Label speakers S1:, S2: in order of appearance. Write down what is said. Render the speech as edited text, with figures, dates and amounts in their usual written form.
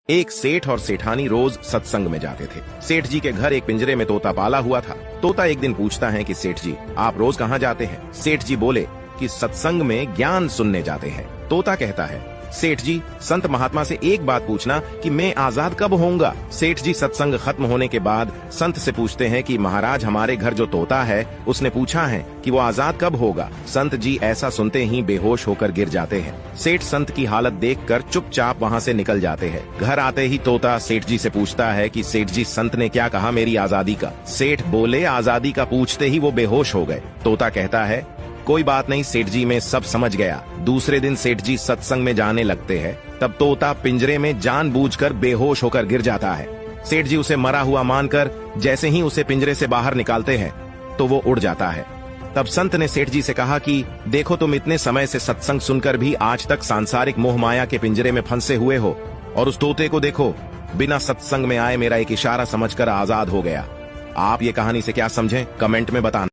S1: एक सेठ और सेठानी रोज सत्संग में जाते थे। सेठ जी के घर एक पिंजरे में तोता पाला हुआ था। तोता एक दिन पूछता है कि सेठ जी, आप रोज कहाँ जाते हैं? सेठ जी बोले कि सत्संग में ज्ञान सुनने जाते हैं। तोता कहता है, सेठ जी, संत महात्मा से एक बात पूछना कि मैं आजाद कब होऊंगा? सेठ जी सत्संग खत्म होने के बाद संत से पूछते हैं कि महाराज, हमारे घर जो तोता है उसने पूछा है कि वो आजाद कब होगा। संत जी ऐसा सुनते ही बेहोश होकर गिर जाते हैं। सेठ संत की हालत देखकर चुपचाप वहाँ से निकल जाते हैं। घर आते ही तोता सेठ जी से पूछता है कि सेठ जी, संत ने क्या कहा मेरी आजादी का? सेठ बोले, आजादी का पूछते ही वो बेहोश हो गए। तोता कहता है, कोई बात नहीं सेठ जी, मैं सब समझ गया। दूसरे दिन सेठ जी सत्संग में जाने लगते हैं। तब तोता पिंजरे में जानबूझकर बेहोश होकर गिर जाता है। सेठ जी उसे मरा हुआ मानकर जैसे ही उसे पिंजरे से बाहर निकालते हैं तो वो उड़ जाता है। तब संत ने सेठ जी से कहा कि देखो, तुम इतने समय से सत्संग सुनकर भी आज तक सांसारिक मोह माया के पिंजरे में फंसे हुए हो, और उस तोते को देखो, बिना सत्संग में आए मेरा एक इशारा समझकर आजाद हो गया। आप ये कहानी से क्या समझें, कमेंट में बताना।